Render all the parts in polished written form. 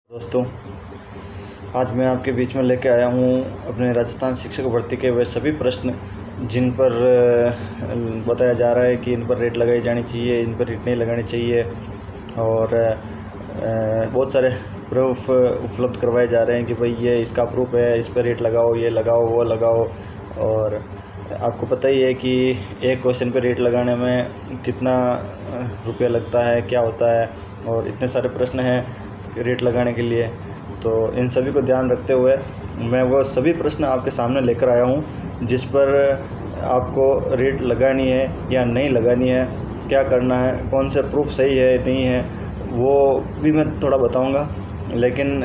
दोस्तों, आज मैं आपके बीच में लेके आया हूँ अपने राजस्थान शिक्षक भर्ती के वे सभी प्रश्न जिन पर बताया जा रहा है कि इन पर रेट लगाई जानी चाहिए, इन पर रेट नहीं लगानी चाहिए और बहुत सारे प्रूफ उपलब्ध करवाए जा रहे हैं कि भाई ये इसका प्रूफ है, इस पर रेट लगाओ, ये लगाओ, वो लगाओ। और आपको पता ही है कि एक क्वेश्चन पे रेट लगाने में कितना रुपया लगता है, क्या होता है, और इतने सारे प्रश्न हैं रेट लगाने के लिए। तो इन सभी को ध्यान रखते हुए मैं वो सभी प्रश्न आपके सामने लेकर आया हूँ जिस पर आपको रेट लगानी है या नहीं लगानी है, क्या करना है, कौन से प्रूफ सही है नहीं है, वो भी मैं थोड़ा बताऊँगा। लेकिन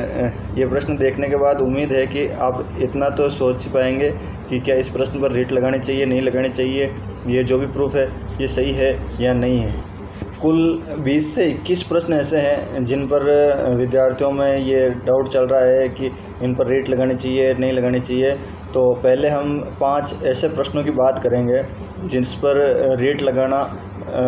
ये प्रश्न देखने के बाद उम्मीद है कि आप इतना तो सोच पाएंगे कि क्या इस प्रश्न पर रेट लगानी चाहिए, नहीं लगानी चाहिए, ये जो भी प्रूफ है ये सही है या नहीं है। कुल 20 से 21 प्रश्न ऐसे हैं जिन पर विद्यार्थियों में ये डाउट चल रहा है कि इन पर रेट लगानी चाहिए, नहीं लगानी चाहिए। तो पहले हम 5 ऐसे प्रश्नों की बात करेंगे जिस पर रेट लगाना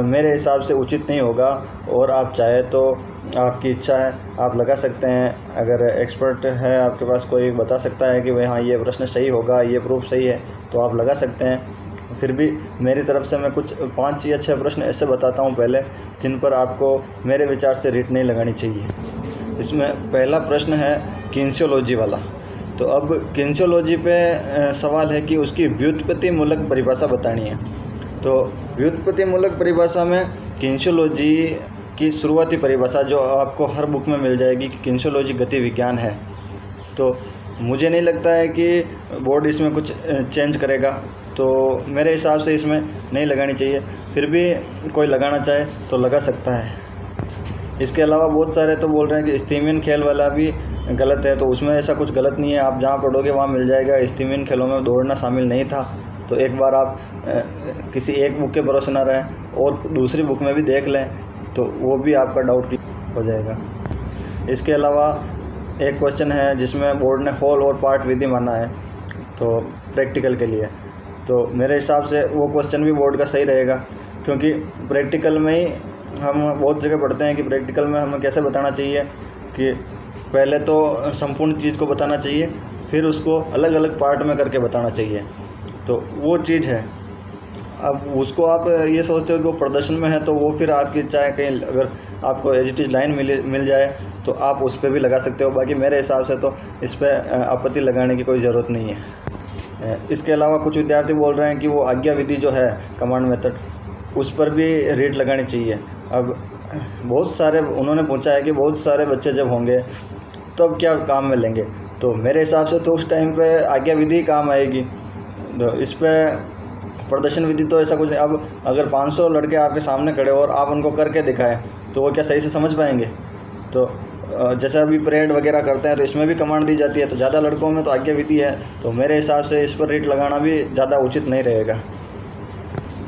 मेरे हिसाब से उचित नहीं होगा, और आप चाहे तो आपकी इच्छा है आप लगा सकते हैं। अगर एक्सपर्ट है आपके पास कोई बता सकता है कि भाई हाँ ये प्रश्न सही होगा, ये प्रूफ सही है, तो आप लगा सकते हैं। फिर भी मेरी तरफ से मैं कुछ 5 या 6 प्रश्न ऐसे बताता हूँ पहले जिन पर आपको मेरे विचार से रेट नहीं लगानी चाहिए। इसमें पहला प्रश्न है किन्सियोलॉजी वाला। तो अब किन्सियोलॉजी पे सवाल है कि उसकी व्युत्पत्तिमूलक परिभाषा बतानी है। तो व्युत्पत्तिमूलक परिभाषा में किन्सियोलॉजी की शुरुआती परिभाषा जो आपको हर बुक में मिल जाएगी कि किन्सियोलॉजी गति विज्ञान है। तो मुझे नहीं लगता है कि बोर्ड इसमें कुछ चेंज करेगा, तो मेरे हिसाब से इसमें नहीं लगानी चाहिए। फिर भी कोई लगाना चाहे तो लगा सकता है। इसके अलावा बहुत सारे तो बोल रहे हैं कि स्टीमियन खेल वाला भी गलत है, तो उसमें ऐसा कुछ गलत नहीं है। आप जहाँ पढ़ोगे वहाँ मिल जाएगा। स्टीमियन खेलों में दौड़ना शामिल नहीं था, तो एक बार आप किसी एक बुक के भरोसे ना रहें और दूसरी बुक में भी देख लें, तो वो भी आपका डाउट हो जाएगा। इसके अलावा एक क्वेश्चन है जिसमें बोर्ड ने होल और पार्ट विधि माना है, तो प्रैक्टिकल के लिए। तो मेरे हिसाब से वो क्वेश्चन भी बोर्ड का सही रहेगा, क्योंकि प्रैक्टिकल में ही हम बहुत जगह पढ़ते हैं कि प्रैक्टिकल में हमें कैसे बताना चाहिए कि पहले तो संपूर्ण चीज़ को बताना चाहिए, फिर उसको अलग अलग पार्ट में करके बताना चाहिए। तो वो चीज़ है। अब उसको आप ये सोचते हो कि वो प्रदर्शन में है, तो वो फिर आपकी इच्छा है, कहीं अगर आपको एज इट इज़ लाइन मिल जाए तो आप उस पर भी लगा सकते हो। बाकी मेरे हिसाब से तो इस पर आपत्ति लगाने की कोई ज़रूरत नहीं है। इसके अलावा कुछ विद्यार्थी बोल रहे हैं कि वो आज्ञा विधि जो है, कमांड मेथड, उस पर भी रेट लगानी चाहिए। अब बहुत सारे उन्होंने पूछा है कि बहुत सारे बच्चे जब होंगे तब क्या काम में लेंगे, तो मेरे हिसाब से तो उस टाइम पे आज्ञा विधि काम आएगी। तो इस पर प्रदर्शन विधि तो ऐसा कुछ नहीं। अब अगर 500 लड़के आपके सामने खड़े हो और आप उनको करके दिखाएं तो वो क्या सही से समझ पाएंगे? तो जैसे अभी परेड वगैरह करते हैं तो इसमें भी कमांड दी जाती है, तो ज़्यादा लड़कों में तो आज्ञा विधि है, तो मेरे हिसाब से इस पर रेट लगाना भी ज़्यादा उचित नहीं रहेगा।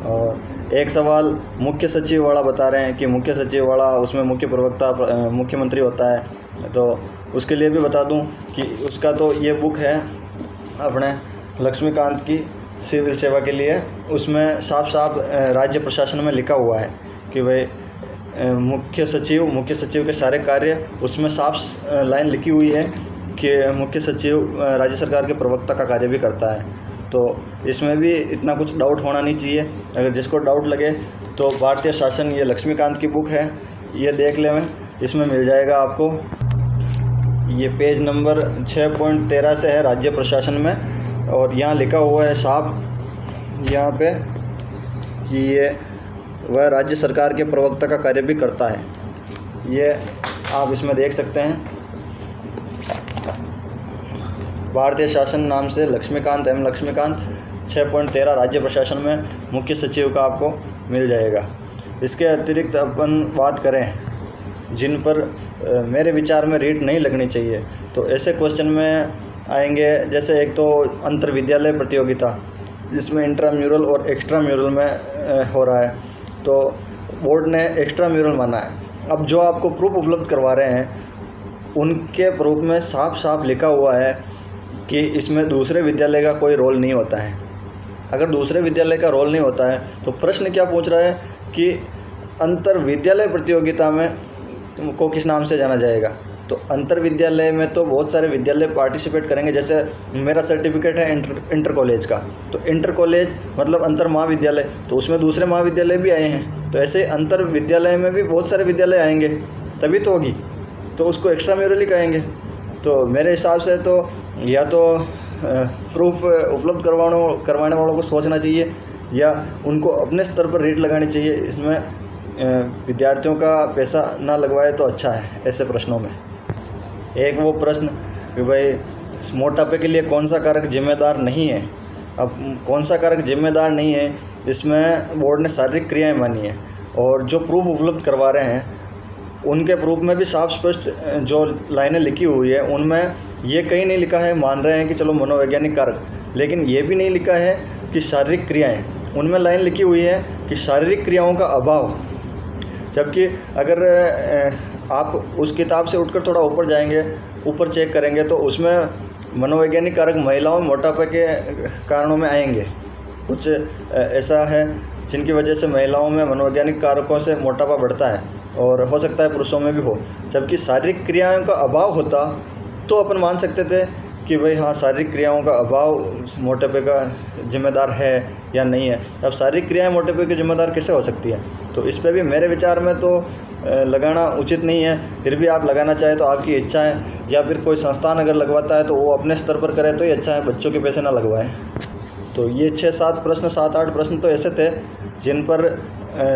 और एक सवाल मुख्य सचिव वाला बता रहे हैं कि मुख्य सचिव वाला, उसमें मुख्य प्रवक्ता मुख्यमंत्री होता है, तो उसके लिए भी बता दूं कि उसका तो ये बुक है अपने लक्ष्मीकांत की सिविल सेवा के लिए, उसमें साफ साफ राज्य प्रशासन में लिखा हुआ है कि भाई मुख्य सचिव के सारे कार्य, उसमें साफ लाइन लिखी हुई है कि मुख्य सचिव राज्य सरकार के प्रवक्ता का कार्य भी करता है। तो इसमें भी इतना कुछ डाउट होना नहीं चाहिए। अगर जिसको डाउट लगे तो भारतीय शासन, ये लक्ष्मीकांत की बुक है, ये देख लें, इसमें मिल जाएगा आपको। ये पेज नंबर 6.13 से है राज्य प्रशासन में, और यहाँ लिखा हुआ है साफ यहाँ पे कि ये वह राज्य सरकार के प्रवक्ता का कार्य भी करता है। ये आप इसमें देख सकते हैं, भारतीय शासन नाम से लक्ष्मीकांत, एम लक्ष्मीकांत, 6.13 राज्य प्रशासन में मुख्य सचिव का आपको मिल जाएगा। इसके अतिरिक्त अपन बात करें जिन पर मेरे विचार में रेट नहीं लगनी चाहिए, तो ऐसे क्वेश्चन में आएंगे जैसे एक तो अंतर विद्यालय प्रतियोगिता, जिसमें इंट्राम्यूरल और एक्स्ट्राम्यूरल में हो रहा है, तो बोर्ड ने एक्स्ट्राम्यूरल माना है। अब जो आपको प्रूफ उपलब्ध करवा रहे हैं उनके प्रूफ में साफ साफ लिखा हुआ है कि इसमें दूसरे विद्यालय का कोई रोल नहीं होता है। अगर दूसरे विद्यालय का रोल नहीं होता है तो प्रश्न क्या पूछ रहा है कि अंतर विद्यालय प्रतियोगिता में को किस नाम से जाना जाएगा? तो अंतर विद्यालय में तो बहुत सारे विद्यालय पार्टिसिपेट करेंगे। जैसे मेरा सर्टिफिकेट है इंटर कॉलेज का, तो इंटर कॉलेज मतलब अंतर महाविद्यालय, तो उसमें दूसरे महाविद्यालय भी आए हैं। तो ऐसे अंतर विद्यालय में भी बहुत सारे विद्यालय आएंगे, तभी तो होगी, तो उसको एक्स्ट्रा म्यूरली कहेंगे। तो मेरे हिसाब से तो या तो प्रूफ उपलब्ध करवाने वालों को सोचना चाहिए, या उनको अपने स्तर पर रेट लगानी चाहिए। इसमें विद्यार्थियों का पैसा ना लगवाए तो अच्छा है ऐसे प्रश्नों में। एक वो प्रश्न कि भाई मोटापे के लिए कौन सा कारक जिम्मेदार नहीं है। अब कौन सा कारक जिम्मेदार नहीं है, इसमें बोर्ड ने शारीरिक क्रियाएं मानी है, और जो प्रूफ उपलब्ध करवा रहे हैं उनके प्रूफ में भी साफ स्पष्ट जो लाइनें लिखी हुई है उनमें ये कहीं नहीं लिखा है, मान रहे हैं कि चलो मनोवैज्ञानिक कारक, लेकिन ये भी नहीं लिखा है कि शारीरिक क्रियाएं। उनमें लाइन लिखी हुई है कि शारीरिक क्रियाओं का अभाव। जबकि अगर आप उस किताब से उठकर थोड़ा ऊपर जाएंगे, ऊपर चेक करेंगे, तो उसमें मनोवैज्ञानिक कारक महिलाओं में मोटापे के कारणों में आएंगे। कुछ ऐसा है जिनकी वजह से महिलाओं में मनोवैज्ञानिक कारकों से मोटापा बढ़ता है, और हो सकता है पुरुषों में भी हो। जबकि शारीरिक क्रियाओं का अभाव होता तो अपन मान सकते थे कि भाई हाँ, शारीरिक क्रियाओं का अभाव मोटापे का जिम्मेदार है या नहीं है। अब शारीरिक क्रियाएं मोटापे की जिम्मेदार कैसे हो सकती है, तो इस पर भी मेरे विचार में तो लगाना उचित नहीं है। फिर भी आप लगाना चाहे तो आपकी इच्छा है, या फिर कोई संस्थान अगर लगवाता है तो वो अपने स्तर पर करे तो ही अच्छा है, बच्चों के पैसे ना लगवाएं। तो ये 6-7 प्रश्न, 7-8 प्रश्न तो ऐसे थे जिन पर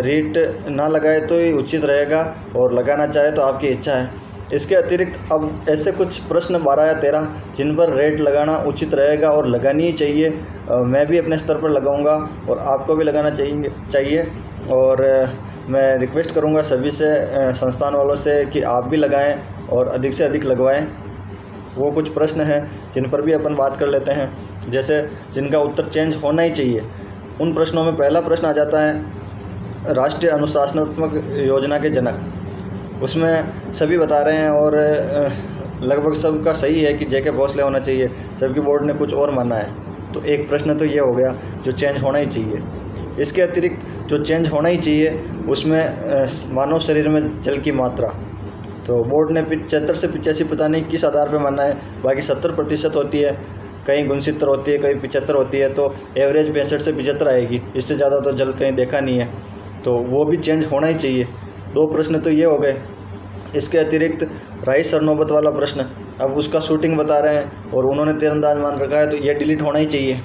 रेट ना लगाए तो ही उचित रहेगा, और लगाना चाहे तो आपकी इच्छा है। इसके अतिरिक्त अब ऐसे कुछ प्रश्न 12 या 13 जिन पर रेट लगाना उचित रहेगा और लगानी ही चाहिए। मैं भी अपने स्तर पर लगाऊंगा और आपको भी लगाना चाहिए। और मैं रिक्वेस्ट करूंगा सभी से, संस्थान वालों से, कि आप भी लगाएं और अधिक से अधिक लगवाएं। वो कुछ प्रश्न हैं जिन पर भी अपन बात कर लेते हैं, जैसे जिनका उत्तर चेंज होना ही चाहिए। उन प्रश्नों में पहला प्रश्न आ जाता है राष्ट्रीय अनुशासनात्मक योजना के जनक। उसमें सभी बता रहे हैं और लगभग सबका सही है कि जेके भोसले होना चाहिए, जबकि बोर्ड ने कुछ और माना है। तो एक प्रश्न तो ये हो गया जो चेंज होना ही चाहिए। इसके अतिरिक्त जो चेंज होना ही चाहिए उसमें मानव शरीर में जल की मात्रा, तो बोर्ड ने 75 से 85 पता नहीं किस आधार पर माना है, बाकी 70% होती है, कहीं 69 होती है, कहीं 75 होती है, तो एवरेज 65 से 75 आएगी। इससे ज़्यादा तो जल कहीं देखा नहीं है, तो वो भी चेंज होना ही चाहिए। 2 प्रश्न तो ये हो गए। इसके अतिरिक्त राइस सरनोबत वाला प्रश्न, अब उसका शूटिंग बता रहे हैं और उन्होंने तीरंदाज मान रखा है, तो ये डिलीट होना ही चाहिए,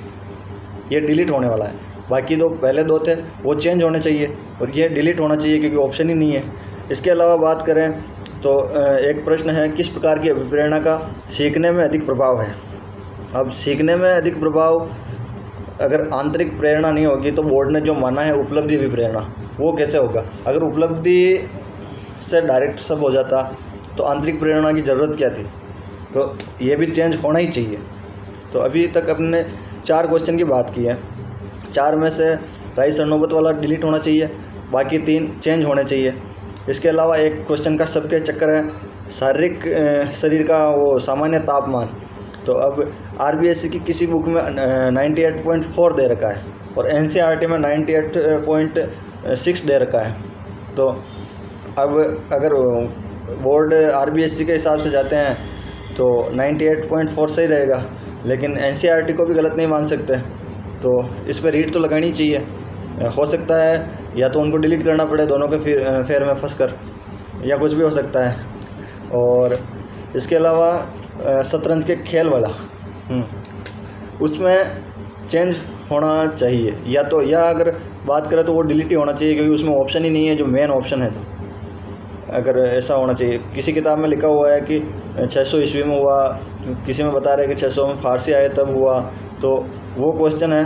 ये डिलीट होने वाला है। बाकी पहले 2 थे वो चेंज होने चाहिए, और ये डिलीट होना चाहिए क्योंकि ऑप्शन ही नहीं है। इसके अलावा बात करें तो एक प्रश्न है किस प्रकार की अभिप्रेरणा का सीखने में अधिक प्रभाव है। अब सीखने में अधिक प्रभाव, अगर आंतरिक प्रेरणा नहीं होगी तो बोर्ड ने जो माना है उपलब्धि अभिप्रेरणा, वो कैसे होगा। अगर उपलब्धि से डायरेक्ट सब हो जाता तो आंतरिक प्रेरणा की ज़रूरत क्या थी। तो ये भी चेंज होना ही चाहिए। तो अभी तक अपने 4 क्वेश्चन की बात की है, 4 में से राइस सरनोबत वाला डिलीट होना चाहिए, बाकी 3 चेंज होने चाहिए। इसके अलावा एक क्वेश्चन का सबके चक्कर है शारीरिक शरीर का वो सामान्य तापमान। तो अब RBSC की किसी बुक में 98.4 दे रखा है और NCERT में 98.6 दे रखा है। तो अब अगर बोर्ड RBSC के हिसाब से जाते हैं तो 98.4 सही रहेगा, लेकिन NCERT को भी गलत नहीं मान सकते। तो इस पर रीड तो लगानी चाहिए। हो सकता है या तो उनको डिलीट करना पड़े दोनों के फेर में फंस कर, या कुछ भी हो सकता है। और इसके अलावा शतरंज के खेल वाला, उसमें चेंज होना चाहिए, या अगर बात करें तो वो डिलीट ही होना चाहिए, क्योंकि उसमें ऑप्शन ही नहीं है जो मेन ऑप्शन है। तो अगर ऐसा होना चाहिए, किसी किताब में लिखा हुआ है कि 600 ईस्वी में हुआ, किसी में बता रहे हैं कि 600 में फारसी आए तब हुआ, तो वो क्वेश्चन है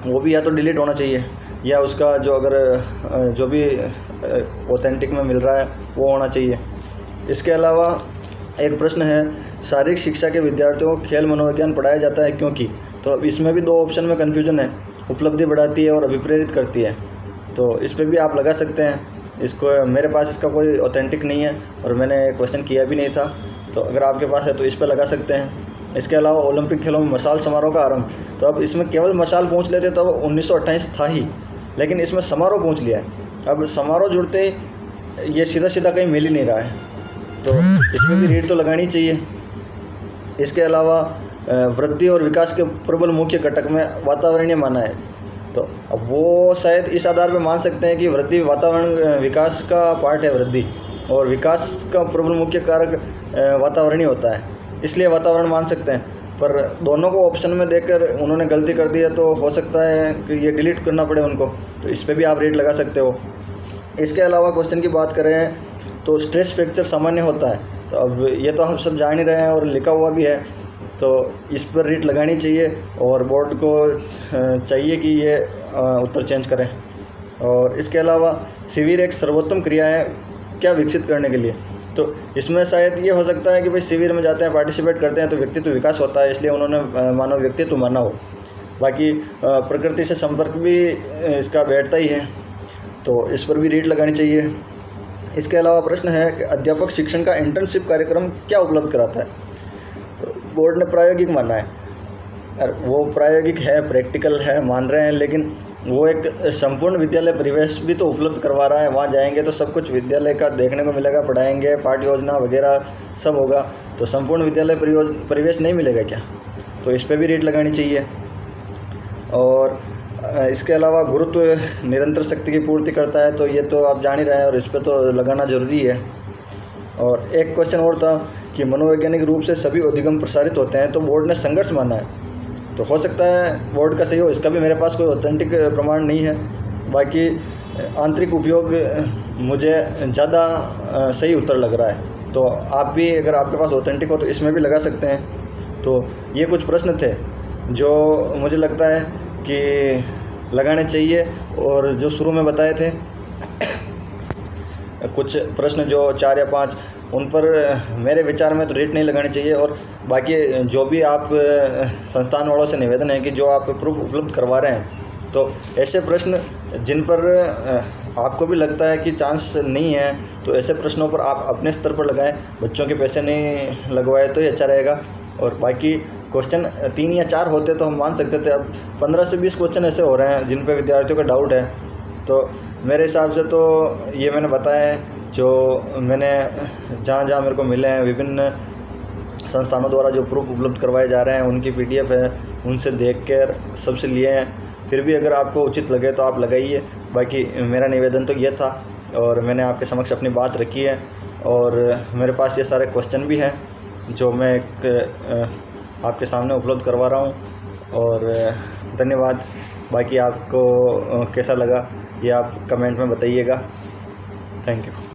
वो भी या तो डिलीट होना चाहिए, या उसका जो अगर जो भी ऑथेंटिक में मिल रहा है वो होना चाहिए। इसके अलावा एक प्रश्न है शारीरिक शिक्षा के विद्यार्थियों को खेल मनोविज्ञान पढ़ाया जाता है क्योंकि। तो अब इसमें भी 2 ऑप्शन में कन्फ्यूजन है, उपलब्धि बढ़ाती है और अभिप्रेरित करती है। तो इस पर भी आप लगा सकते हैं। इसको मेरे पास इसका कोई ऑथेंटिक नहीं है और मैंने क्वेश्चन किया भी नहीं था, तो अगर आपके पास है तो इस पर लगा सकते हैं। इसके अलावा ओलंपिक खेलों में मशाल समारोह का आरंभ, तो अब इसमें केवल मशाल पूछ लेते तब 1928 था ही, लेकिन इसमें समारोह पूछ लिया है। अब समारोह जुड़ते ये सीधा सीधा कहीं मिल ही नहीं रहा है। तो इसमें भी रीड तो लगानी चाहिए। इसके अलावा वृद्धि और विकास के प्रबल मुख्य घटक में वातावरणीय माना है, तो अब वो शायद इस आधार पर मान सकते हैं कि वृद्धि वातावरण विकास का पार्ट है वृद्धि, और विकास का प्रबल मुख्य कारक वातावरणीय होता है, इसलिए वातावरण मान सकते हैं। पर दोनों को ऑप्शन में देकर उन्होंने गलती कर दी है, तो हो सकता है कि ये डिलीट करना पड़े उनको, तो इस पर भी आप रेट लगा सकते हो। इसके अलावा क्वेश्चन की बात करें तो स्ट्रेस फ्रैक्चर सामान्य होता है, तो अब ये तो आप सब जान ही रहे हैं और लिखा हुआ भी है, तो इस पर रेट लगानी चाहिए और बोर्ड को चाहिए कि ये उत्तर चेंज करें। और इसके अलावा शिविर एक सर्वोत्तम क्रिया है क्या विकसित करने के लिए, तो इसमें शायद ये हो सकता है कि भाई शिविर में जाते हैं, पार्टिसिपेट करते हैं तो व्यक्तित्व विकास होता है, इसलिए उन्होंने मानव व्यक्तित्व माना हो। बाकी प्रकृति से संपर्क भी इसका बैठता ही है, तो इस पर भी रेट लगानी चाहिए। इसके अलावा प्रश्न है कि अध्यापक शिक्षण का इंटर्नशिप कार्यक्रम क्या उपलब्ध कराता है, तो बोर्ड ने प्रायोगिक माना है। वो प्रायोगिक है, प्रैक्टिकल है, मान रहे हैं, लेकिन वो एक संपूर्ण विद्यालय परिवेश भी तो उपलब्ध करवा रहा है। वहाँ जाएंगे तो सब कुछ विद्यालय का देखने को मिलेगा, पढ़ाएंगे, पाठ्य योजना वगैरह सब होगा, तो संपूर्ण विद्यालय परिवेश नहीं मिलेगा क्या, तो इस पर भी रेट लगानी चाहिए। और इसके अलावा गुरुत्व निरंतर शक्ति की पूर्ति करता है, तो ये तो आप जान ही रहे हैं और इस पर तो लगाना ज़रूरी है। और एक क्वेश्चन और था कि मनोवैज्ञानिक रूप से सभी अधिगम प्रसारित होते हैं, तो बोर्ड ने संघर्ष माना है, तो हो सकता है बोर्ड का सही हो, इसका भी मेरे पास कोई ऑथेंटिक प्रमाण नहीं है। बाकी आंतरिक उपयोग मुझे ज़्यादा सही उत्तर लग रहा है, तो आप भी अगर आपके पास ऑथेंटिक हो तो इसमें भी लगा सकते हैं। तो ये कुछ प्रश्न थे जो मुझे लगता है कि लगाने चाहिए, और जो शुरू में बताए थे कुछ प्रश्न जो 4 या 5, उन पर मेरे विचार में तो रेट नहीं लगानी चाहिए। और बाकी जो भी आप संस्थान वालों से निवेदन है कि जो आप प्रूफ उपलब्ध करवा रहे हैं, तो ऐसे प्रश्न जिन पर आपको भी लगता है कि चांस नहीं है, तो ऐसे प्रश्नों पर आप अपने स्तर पर लगाएं, बच्चों के पैसे नहीं लगवाए तो ये अच्छा रहेगा। और बाकी क्वेश्चन 3 या 4 होते तो हम मान सकते थे, अब 15 से 20 क्वेश्चन ऐसे हो रहे हैं जिन पे विद्यार्थियों का डाउट है, तो मेरे हिसाब से तो ये मैंने बताया है, जो मैंने जहाँ मेरे को मिले हैं विभिन्न संस्थानों द्वारा जो प्रूफ उपलब्ध करवाए जा रहे हैं, उनकी PDF है, उनसे देख कर सबसे लिए हैं। फिर भी अगर आपको उचित लगे तो आप लगाइए। बाकी मेरा निवेदन तो ये था, और मैंने आपके समक्ष अपनी बात रखी है, और मेरे पास ये सारे क्वेश्चन भी हैं जो मैं आपके सामने उपलब्ध करवा रहा हूँ। और धन्यवाद। बाकी आपको कैसा लगा ये आप कमेंट में बताइएगा। Thank you.